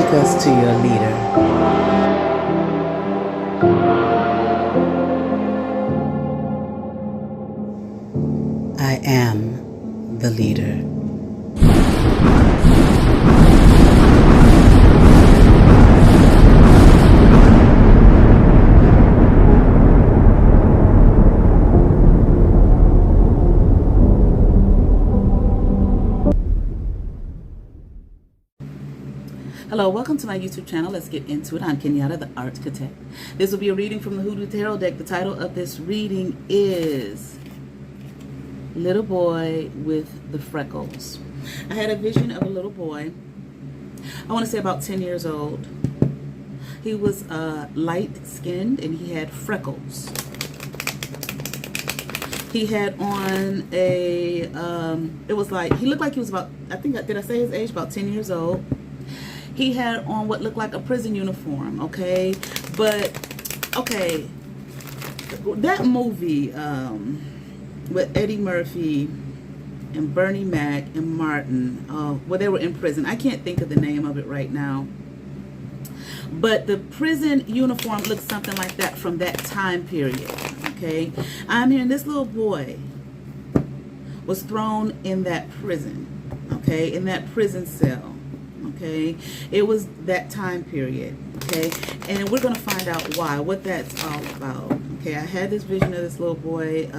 Take us to your leader. I am the leader. Hello, welcome to my YouTube channel. Let's get into it. I'm Kenyatta, the ArtKitech. This will be a reading from the Hoodoo Tarot deck. The title of this reading is Little Boy with the Freckles. I had a vision of a little boy, I want to say about 10 years old. He was light-skinned and he had freckles. He had on a, it was like, he looked like he was about, I think, did I say his age? About 10 years old. He had on what looked like a prison uniform, okay? But, okay, that movie with Eddie Murphy and Bernie Mac and Martin, where they were in prison. I can't think of the name of it right now. But the prison uniform looked something like that from that time period, okay? I'm hearing this little boy was thrown in that prison, okay? In that prison cell. Okay, it was that time period, okay, and we're going to find out why, what that's all about, okay. I had this vision of this little boy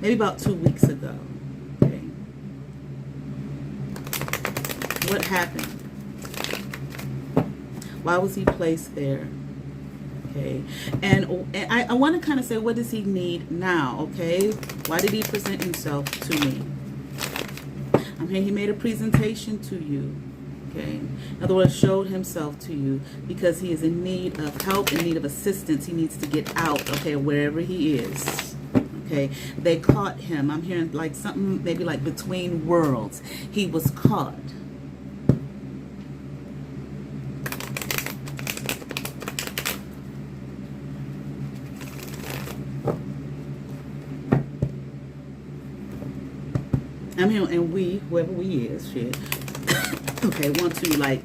maybe about 2 weeks ago, okay. What happened? Why was he placed there? Okay, and I want to kind of say, what does he need now? Okay, why did he present himself to me? I'm hearing he made a presentation to you. Okay. In other words, showed himself to you because he is in need of help, in need of assistance. He needs to get out, okay, wherever he is. Okay. They caught him. I'm hearing like something maybe like between worlds. He was caught. I'm hearing, and we, whoever we is, shit. Okay, want to like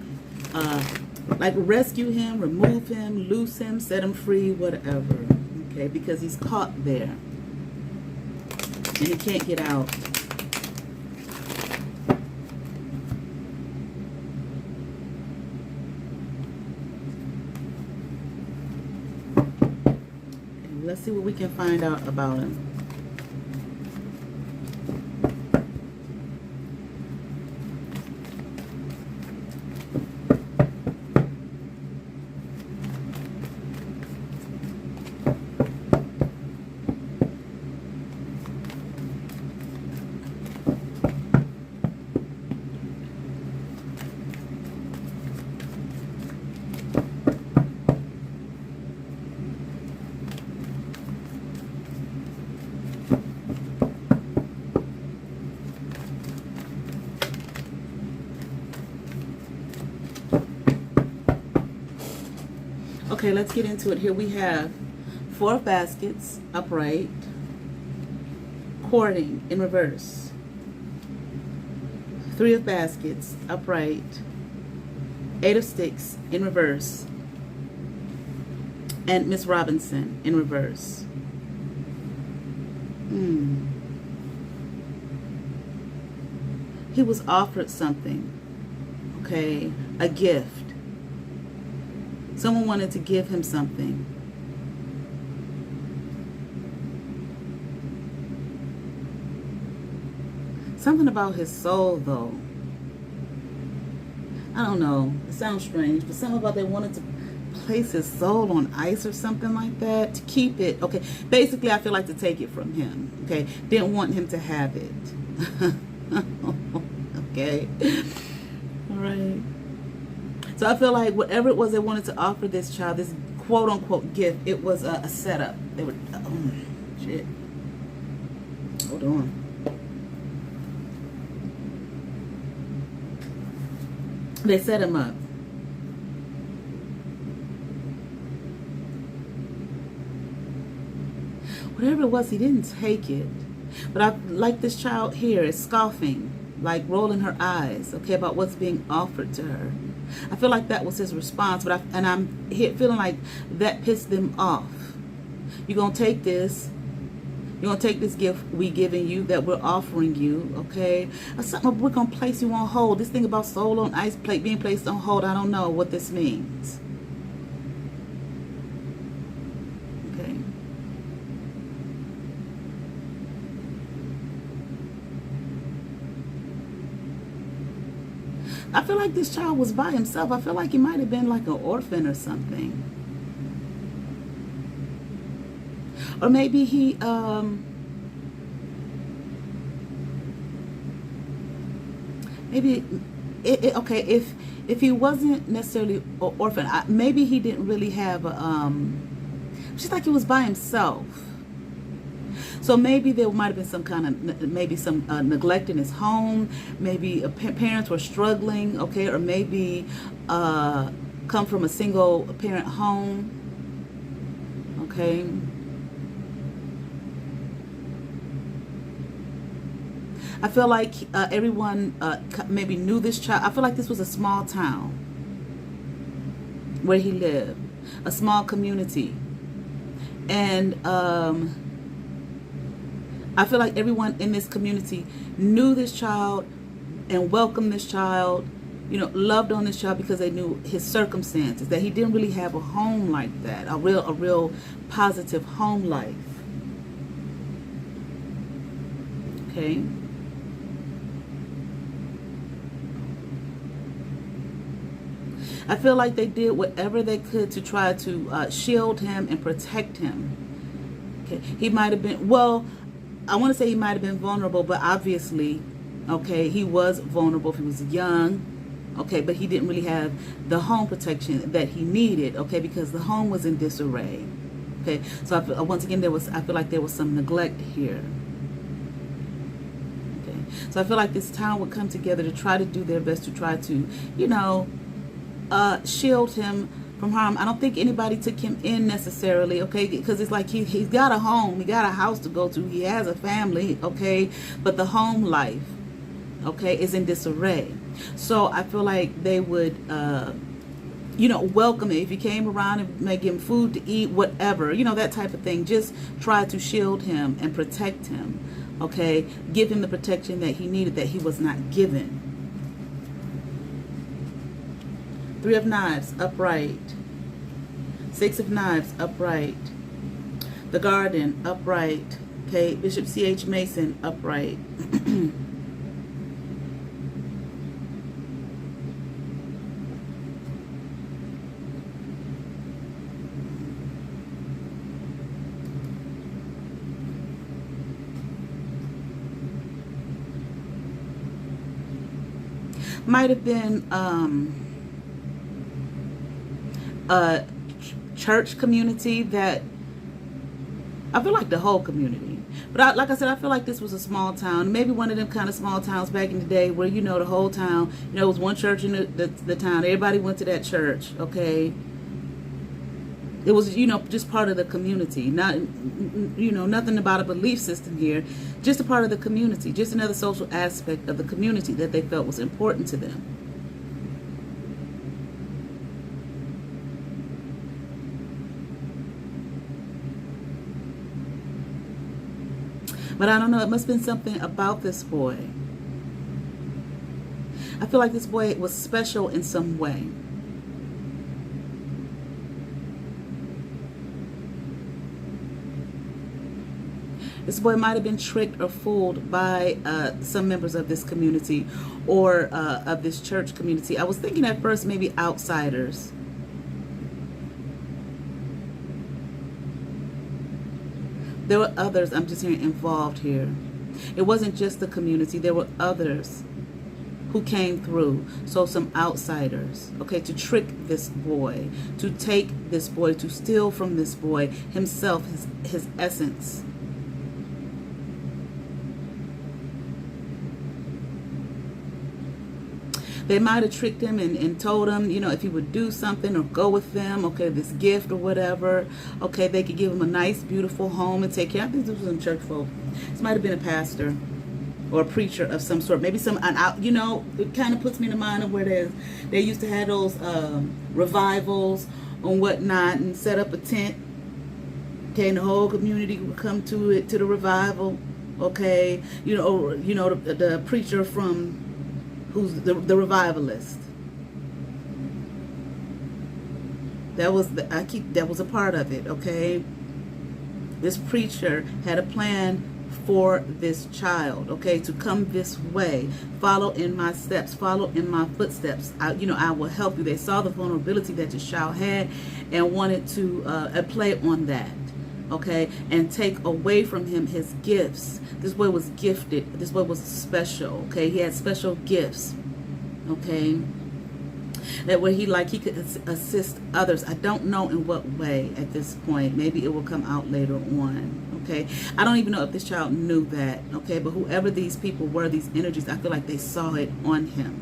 rescue him, remove him, loose him, set him free, whatever. Okay, because he's caught there and he can't get out. Okay, let's see what we can find out about him. Okay, let's get into it. Here we have 4 baskets upright, courting in reverse, 3 of baskets upright, 8 of sticks in reverse, and Miss Robinson in reverse. He was offered something, okay, a gift. Someone wanted to give him something. Something about his soul, though. I don't know. It sounds strange, but something about they wanted to place his soul on ice or something like that to keep it. Okay, basically, I feel like to take it from him. Okay, didn't want him to have it. Okay, all right. So I feel like whatever it was they wanted to offer this child, this quote-unquote gift, it was a setup. They were, oh, shit. Hold on. They set him up. Whatever it was, he didn't take it. But I like this child here is scoffing, like rolling her eyes, okay, about what's being offered to her. I feel like that was his response, but I'm feeling like that pissed them off. You're going to take this. You're going to take this gift we giving you, that we're offering you, okay? Or something we're going to place you on hold. This thing about soul on ice plate being placed on hold, I don't know what this means. Okay. I feel like this child was by himself. I feel like he might have been like an orphan or something. Or maybe he, okay, if he wasn't necessarily an orphan, maybe he didn't really have a, just like he was by himself. So maybe there might have been some kind of, maybe some neglect in his home. Maybe parents were struggling, okay, or maybe come from a single parent home, okay. I feel like everyone maybe knew this child. I feel like this was a small town where he lived, a small community. And I feel like everyone in this community knew this child and welcomed this child, you know, loved on this child because they knew his circumstances, that he didn't really have a home like that, a real positive home life. Okay. I feel like they did whatever they could to try to shield him and protect him. Okay, he might have been, well, I want to say he might have been vulnerable, but obviously, okay, he was vulnerable if he was young, okay, but he didn't really have the home protection that he needed, okay, because the home was in disarray, okay. So once again, I feel like there was some neglect here. Okay, so I feel like this town would come together to try to do their best to try to, you know, shield him from harm. I don't think anybody took him in necessarily, okay, because it's like he's got a home, he got a house to go to, he has a family, okay, but the home life, okay, is in disarray. So I feel like they would, you know, welcome it. If he came around and make him food to eat, whatever, you know, that type of thing, just try to shield him and protect him, okay, give him the protection that he needed that he was not given. Three of Knives, upright. Six of Knives, upright. The Garden, upright. Okay, Bishop C.H. Mason, upright. Might have been a church community that, I feel like the whole community, but like I said, I feel like this was a small town, maybe one of them kind of small towns back in the day where, you know, the whole town, you know, it was one church in the town, everybody went to that church, okay. It was, you know, just part of the community, not, you know, nothing about a belief system here, just a part of the community, just another social aspect of the community that they felt was important to them. But I don't know, it must have been something about this boy. I feel like this boy was special in some way. This boy might have been tricked or fooled by some members of this community or of this church community. I was thinking at first maybe outsiders. There were others, I'm just hearing, involved here. It wasn't just the community. There were others who came through. So some outsiders, okay, to trick this boy, to take this boy, to steal from this boy himself, his essence. They might have tricked him and told him, you know, if he would do something or go with them, okay, this gift or whatever, okay, they could give him a nice, beautiful home and take care. I think this was some church folk. This might have been a pastor. or a preacher of some sort. Maybe you know, it kind of puts me in the mind of where they used to have those revivals and whatnot, and set up a tent. Okay, and the whole community would come to the revival. Okay, you know, the preacher from who's the revivalist. That was that was a part of it. Okay, this preacher had a plan for this child, okay, to come this way, follow in my steps, follow in my footsteps. I will help you. They saw the vulnerability that this child had and wanted to play on that, okay, and take away from him his gifts. This boy was gifted. This boy was special, okay. He had special gifts, okay, that where he could assist others. I don't know in what way at this point. Maybe it will come out later on. Okay, I don't even know if this child knew that. Okay, but whoever these people were, these energies, I feel like they saw it on him.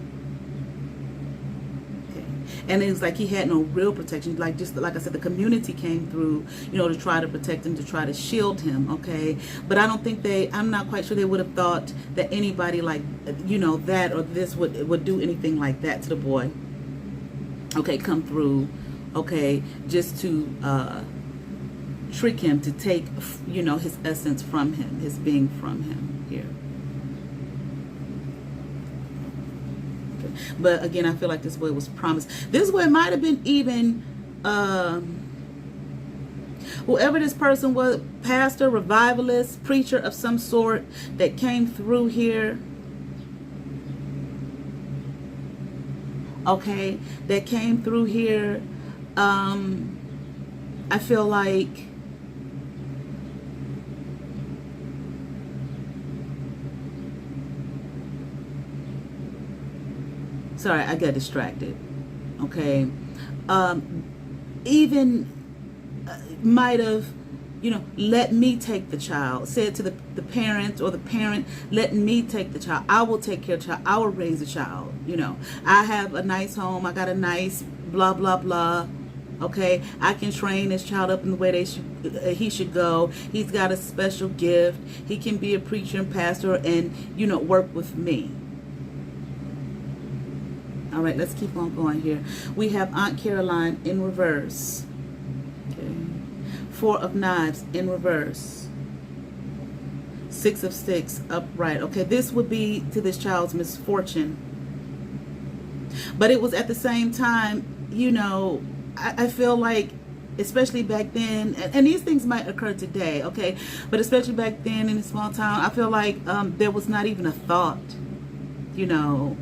Okay, and it was like he had no real protection. Just like I said, the community came through, you know, to try to protect him, to try to shield him. Okay, but I don't think I'm not quite sure they would have thought that anybody like, you know, that or this would do anything like that to the boy. Okay, come through. Okay, just to trick him, to take, you know, his essence from him, his being from him here. Okay. But again, I feel like this boy was promised. This boy might have been even whoever this person was, pastor, revivalist, preacher of some sort that came through here. Okay, that came through here. I feel like sorry, I got distracted. Okay, even might have, you know, let me take the child. Said to the parent or the parent, let me take the child. I will take care of the child. I will raise the child. You know, I have a nice home. I got a nice blah, blah, blah. Okay, I can train this child up in the way he should go. He's got a special gift. He can be a preacher and pastor and, you know, work with me. All right, let's keep on going here. We have Aunt Caroline in reverse. Okay. 4 of Knives in reverse. 6 of Sticks upright. Okay, this would be to this child's misfortune. But it was at the same time, you know, I feel like, especially back then, and these things might occur today, okay, but especially back then in a small town, I feel like there was not even a thought, you know,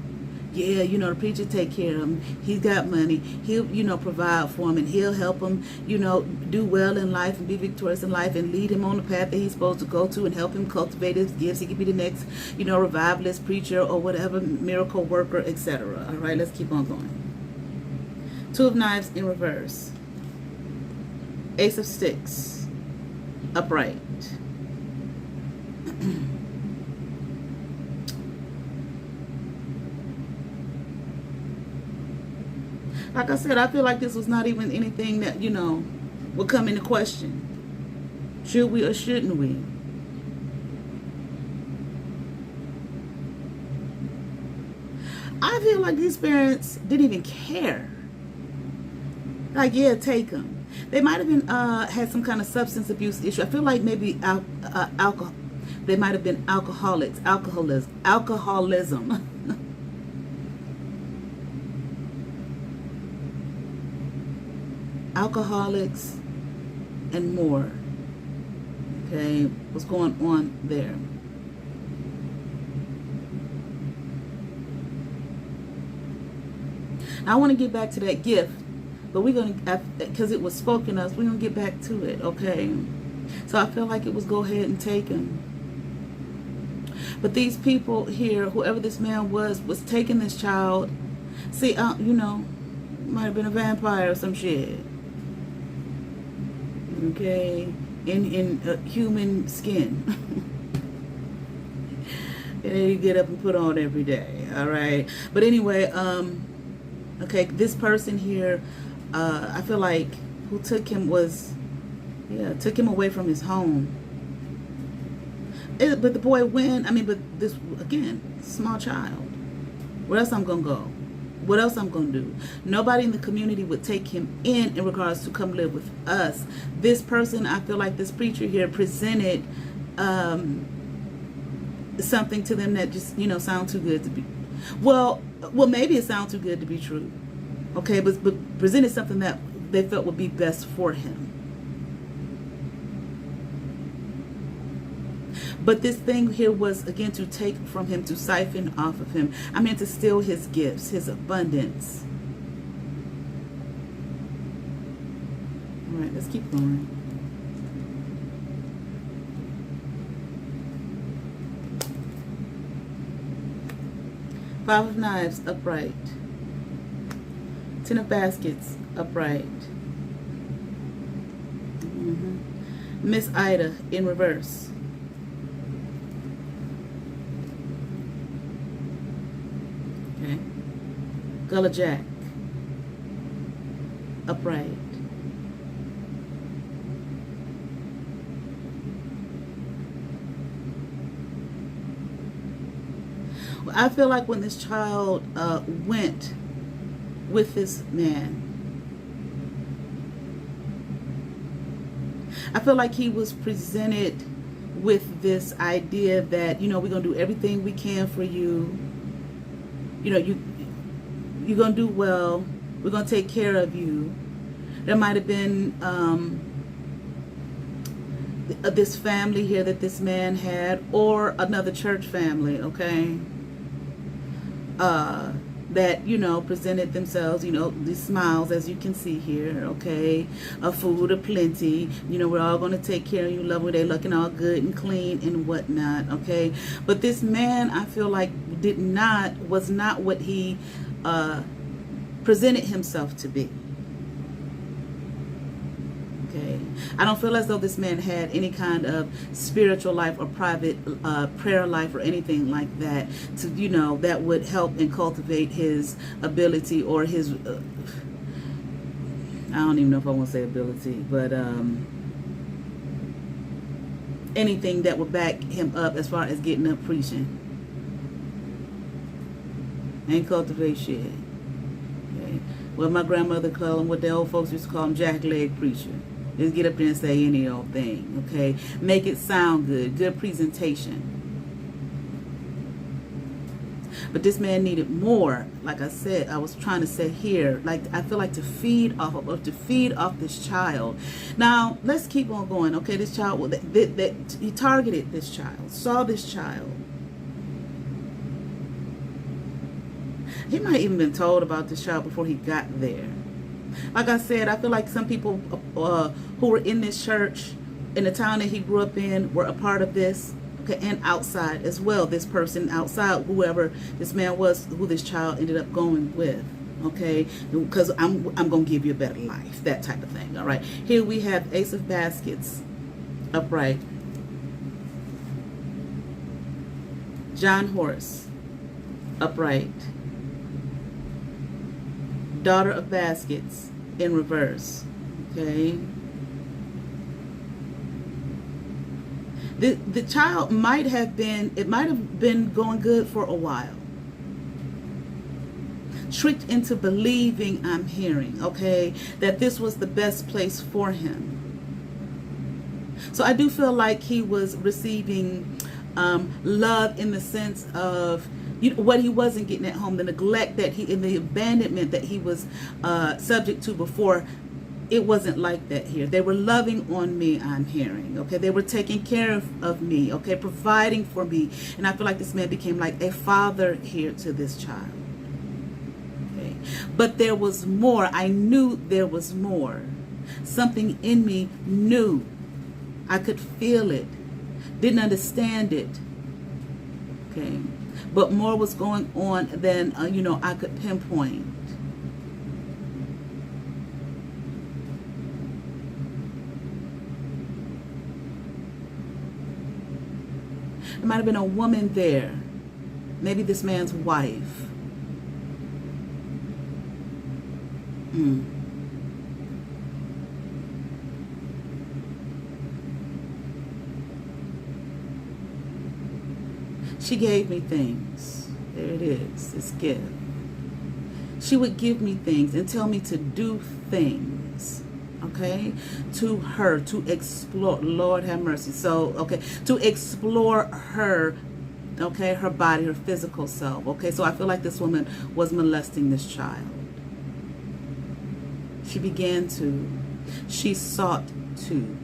yeah, you know, the preacher take care of him. He's got money. He'll, you know, provide for him, and he'll help him, you know, do well in life and be victorious in life and lead him on the path that he's supposed to go to and help him cultivate his gifts. He could be the next, you know, revivalist, preacher, or whatever, miracle worker, etc. All right, let's keep on going. 2 of Knives in reverse. Ace of Sticks upright. Like I said, I feel like this was not even anything that, you know, would come into question. Should we or shouldn't we? I feel like these parents didn't even care. Like, yeah, take them. They might have been had some kind of substance abuse issue. I feel like maybe alcohol. They might have been alcoholics, alcoholism. Alcoholics and more. Okay, what's going on there? I want to get back to that gift, but we're going to, because it was spoken of, we're going to get back to it, okay? So I feel like it was go ahead and take him. But these people here, whoever this man was taking this child. See, you know, might have been a vampire or some shit. Okay, in human skin. And you get up and put on every day. All right, but anyway, okay, this person here, I feel like who took him was, yeah, took him away from his home. But the boy went. I mean, but this, again, small child. Where else I'm going to go? What else I'm going to do? Nobody in the community would take him in regards to come live with us. This person, I feel like this preacher here presented something to them that just, sound too good to be. Well, maybe it sounds too good to be true. Okay, but presented something that they felt would be best for him. But this thing here was, again, to take from him, to siphon off of him. I mean, to steal his gifts, his abundance. All right, let's keep going. Five of Knives, upright. Ten of Baskets, upright. Miss Ida, in reverse. Okay. Gullah Jack, upright. Well, I feel like when this child went with this man, I feel like he was presented with this idea that, we're going to do everything we can for you. You're going to do well. We're going to take care of you. There might have been this family here that this man had, or another church family, okay, that, presented themselves, these smiles, as you can see here, okay, food aplenty, we're all going to take care of you, love you, they looking all good and clean and whatnot, okay. But this man, I feel like, was not what he presented himself to be. Okay, I don't feel as though this man had any kind of spiritual life or private prayer life or anything like that to, that would help and cultivate his ability or his, I don't even know if I want to say ability, but anything that would back him up as far as getting up preaching. Ain't cultivate shit. Okay. Well, my grandmother called him, what the old folks used to call him, jackleg preacher. Just get up there and say any old thing, okay? Make it sound good. Good presentation. But this man needed more. Like I said, I was trying to say here, like, I feel like to feed off of, or to feed off this child. Now, let's keep on going, okay? This child, he targeted this child, saw this child. He might even been told about this child before he got there. Like I said, I feel like some people who were in this church, in the town that he grew up in, were a part of this, okay, and outside as well. This person outside, whoever this man was, who this child ended up going with, okay, because I'm going to give you a better life, that type of thing, all right. Here we have Ace of Baskets, upright. John Horse, upright. Daughter of Baskets, in reverse, okay. The child might have been going good for a while. Tricked into believing, I'm hearing, okay, that this was the best place for him. So I do feel like he was receiving love in the sense of, what he wasn't getting at home, the neglect that and the abandonment that he was subject to before. It wasn't like that here. They were loving on me, I'm hearing, okay. They were taking care of me, okay, providing for me. And I feel like this man became like a father here to this child, okay. But there was more. I knew there was more. Something in me knew. I could feel it. Didn't understand it, okay. But more was going on than, I could pinpoint. There might have been a woman there. Maybe this man's wife. She gave me things. There it is, this gift. She would give me things and tell me to do things, okay, to her, to explore. Lord have mercy. So, okay, to explore her, okay, her body, her physical self, okay. So I feel like this woman was molesting this child. She began to, she sought to.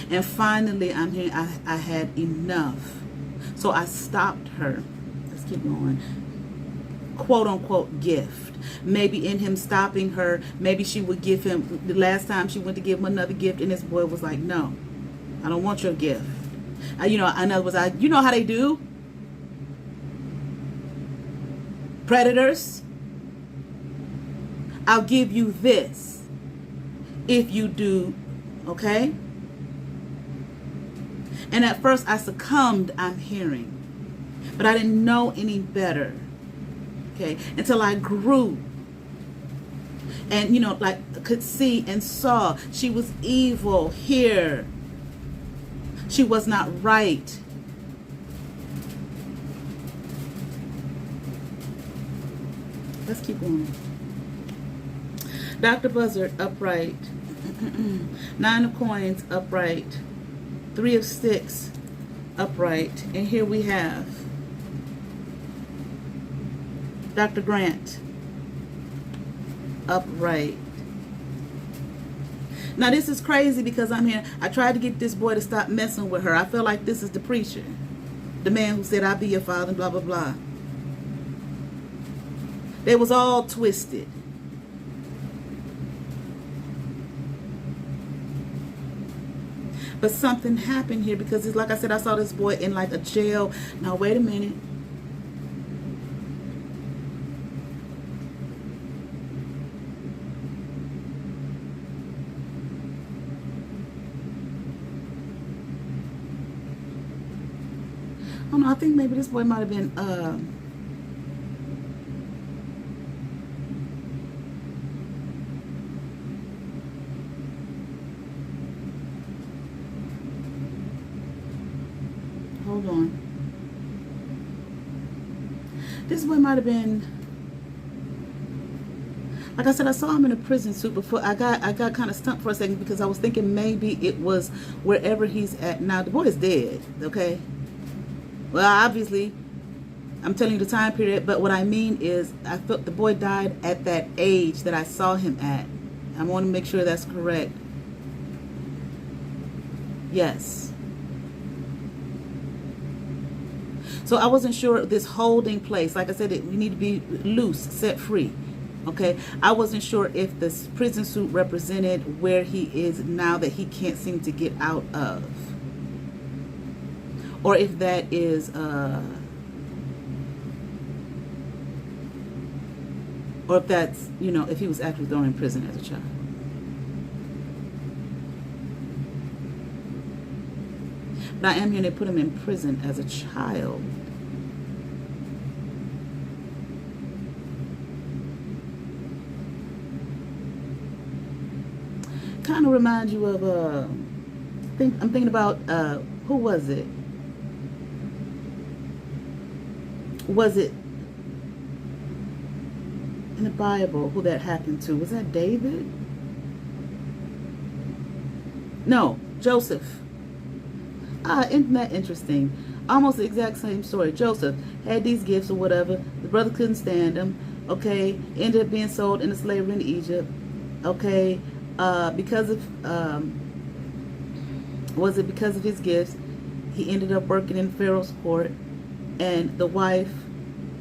And finally, I'm here, I had enough. So I stopped her. Let's keep going. Quote unquote gift. Maybe in him stopping her, maybe she would give him, the last time she went to give him another gift, and this boy was like, no, I don't want your gift. You know, in other words, you know how they do? Predators. I'll give you this if you do, okay? And at first I succumbed, I'm hearing. But I didn't know any better. Okay, until I grew. And, you know, like could see and saw she was evil here. She was not right. Let's keep going. Dr. Buzzard, upright. 9 of coins, upright. 3 of sticks, upright. And here we have Dr. Grant, upright. Now this is crazy because I'm here. I tried to get this boy to stop messing with her. I feel like this is the preacher, the man who said, I'll be your father, and blah, blah, blah. They was all twisted. But something happened here because, it's like I said, I saw this boy in like a jail. Now, wait a minute. Oh no, I think maybe this boy might have been hold on. This boy might have been, like I said, I saw him in a prison suit before. I got kind of stumped for a second because I was thinking maybe it was wherever he's at now. The boy is dead, okay? Well, obviously, I'm telling you the time period, but what I mean is I felt the boy died at that age that I saw him at. I want to make sure that's correct. Yes. So I wasn't sure this holding place. Like I said, we need to be loose, set free. Okay? I wasn't sure if this prison suit represented where he is now that he can't seem to get out of. Or if that is, or if that's, you know, if he was actually thrown in prison as a child. But I am here, they put him in prison as a child. Kind of reminds you of, I'm thinking about, who was it? Was it in the Bible who that happened to? Was that David? No, Joseph. Isn't that interesting? Almost the exact same story. Joseph had these gifts or whatever. The brother couldn't stand them. Okay, ended up being sold into slavery in Egypt. Okay, because of was it because of his gifts? He ended up working in Pharaoh's court. And the wife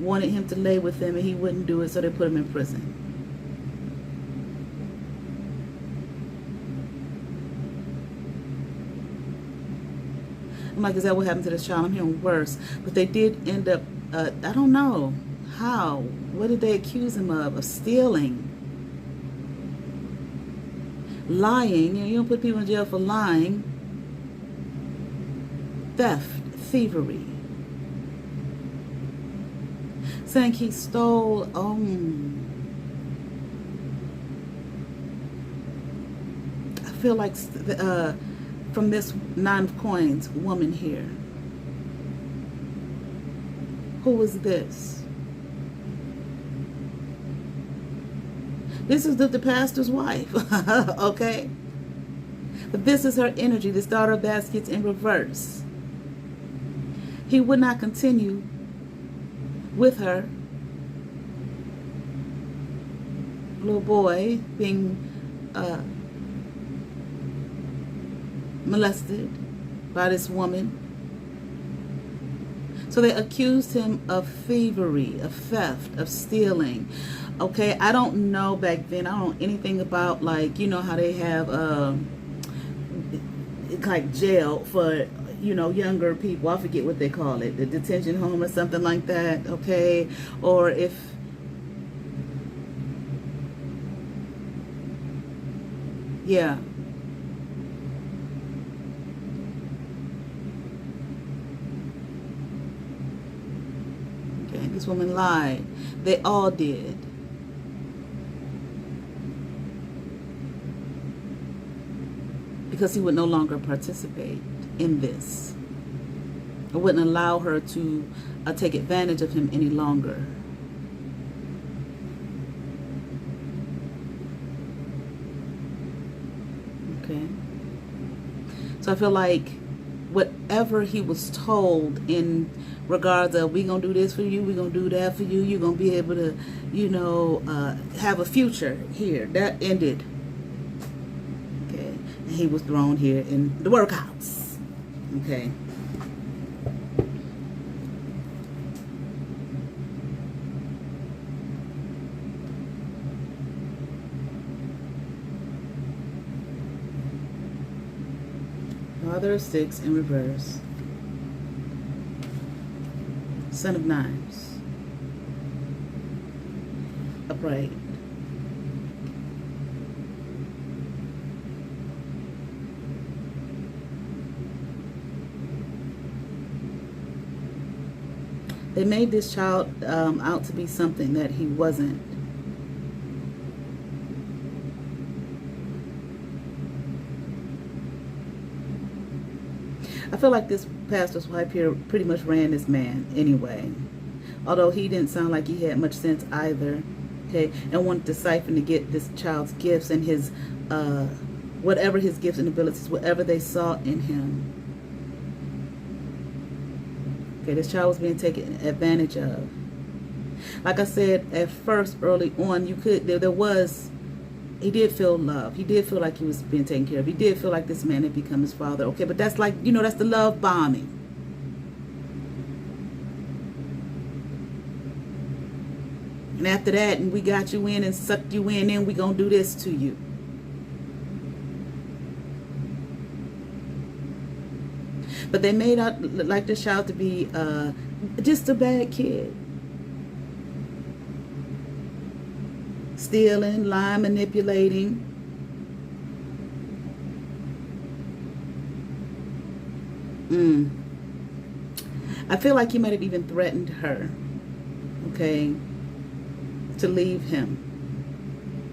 wanted him to lay with them, and he wouldn't do it, so they put him in prison. I'm like, is that what happened to this child? I'm hearing worse. But they did end up, I don't know how. What did they accuse him of? Of stealing. Lying. You don't put people in jail for lying. Theft. Thievery. Saying he stole, I feel like from this 9 of coins woman here. Who was this? This is the pastor's wife, okay? But this is her energy, this daughter of baskets in reverse. He would not continue with her. Little boy being molested by this woman. So they accused him of thievery, of theft, of stealing. Okay, I don't know back then. I don't know anything about, like, you know how they have like jail for, you know, younger people. I forget what they call it, the detention home or something like that. Okay, or if yeah. Okay, this woman lied. They all did. Because he would no longer participate in this. It wouldn't allow her to take advantage of him any longer. Okay. So I feel like whatever he was told in regards of, we gonna do this for you, we gonna do that for you, you're gonna be able to, you know, have a future here, that ended. Okay. And he was thrown here in the workhouse. Okay. Father of Six in reverse. Son of Knives. Upright. They made this child out to be something that he wasn't. I feel like this pastor's wife here pretty much ran this man anyway. Although he didn't sound like he had much sense either. Okay, and wanted to siphon to get this child's gifts and his, whatever his gifts and abilities, whatever they saw in him. Okay, this child was being taken advantage of. Like I said, at first, early on, you could, there was, he did feel love. He did feel like he was being taken care of. He did feel like this man had become his father. Okay, but that's like, you know, that's the love bombing. And after that, and we got you in and sucked you in, and we gonna do this to you. But they made out like this child to be just a bad kid. Stealing, lying, manipulating. I feel like he might have even threatened her, okay, to leave him,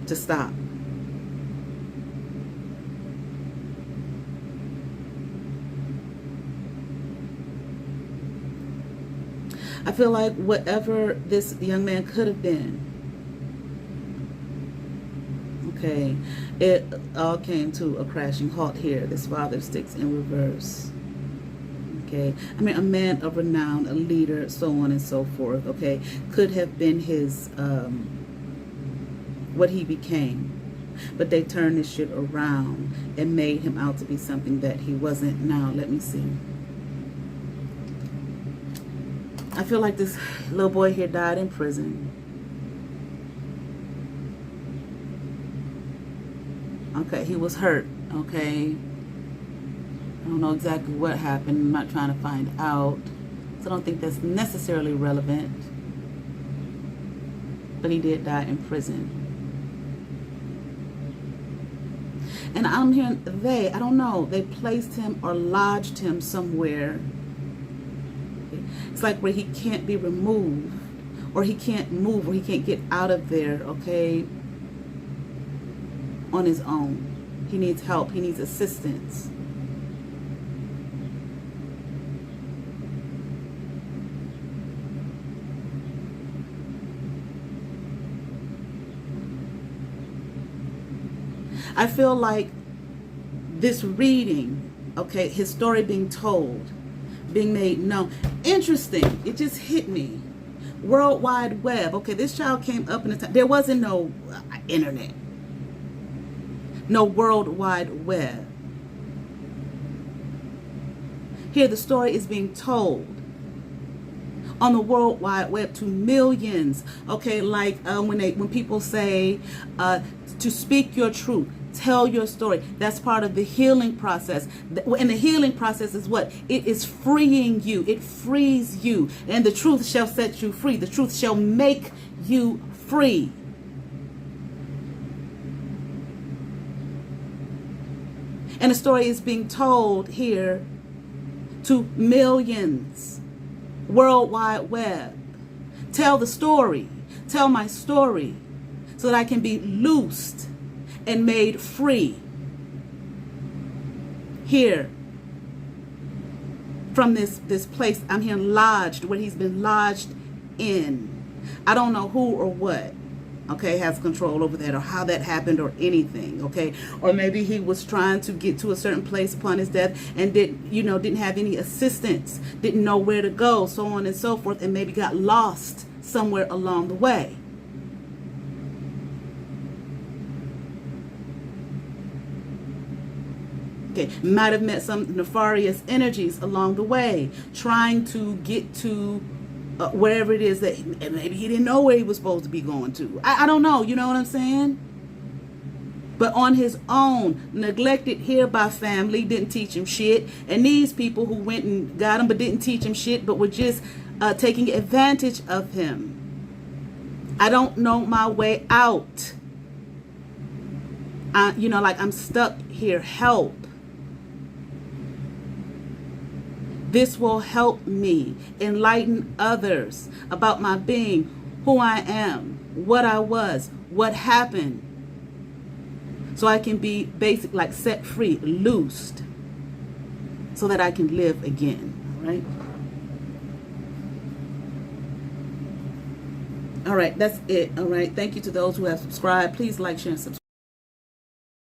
to stop. I feel like whatever this young man could have been, okay, it all came to a crashing halt here. This Father Sticks in reverse. Okay, I mean, a man of renown, a leader, so on and so forth. Okay, could have been his, what he became. But they turned this shit around and made him out to be something that he wasn't. Now, let me see. I feel like this little boy here died in prison. Okay, he was hurt, okay? I don't know exactly what happened. I'm not trying to find out. So I don't think that's necessarily relevant. But he did die in prison. And I'm hearing I don't know, they placed him or lodged him somewhere. It's like where he can't be removed, or he can't move, or he can't get out of there, okay, on his own. He needs help. He needs assistance. I feel like this reading, okay, his story being told, being made known. Interesting. It just hit me. World Wide Web. Okay, this child came up in a time. There wasn't no internet. No World Wide Web. Here the story is being told on the World Wide Web to millions. Okay, like when people say to speak your truth, tell your story. That's part of the healing process. And the healing process is what? It is freeing you. It frees you. And the truth shall set you free. The truth shall make you free. And the story is being told here to millions. World Wide Web. Tell the story. Tell my story so that I can be loosed and made free here from this place I'm here lodged, where he's been lodged in. I don't know who or what, okay, has control over that, or how that happened, or anything, okay? Or maybe he was trying to get to a certain place upon his death and didn't have any assistance, didn't know where to go, so on and so forth, and maybe got lost somewhere along the way. Okay, might have met some nefarious energies along the way, trying to get to wherever it is that maybe he didn't know where he was supposed to be going to. I don't know, you know what I'm saying? But on his own, neglected here by family, didn't teach him shit. And these people who went and got him but didn't teach him shit, but were just taking advantage of him. I don't know my way out. Like I'm stuck here. Help. This will help me enlighten others about my being, who I am, what I was, what happened. So I can be like set free, loosed, so that I can live again, all right? All right, that's it, all right? Thank you to those who have subscribed. Please like, share, and subscribe.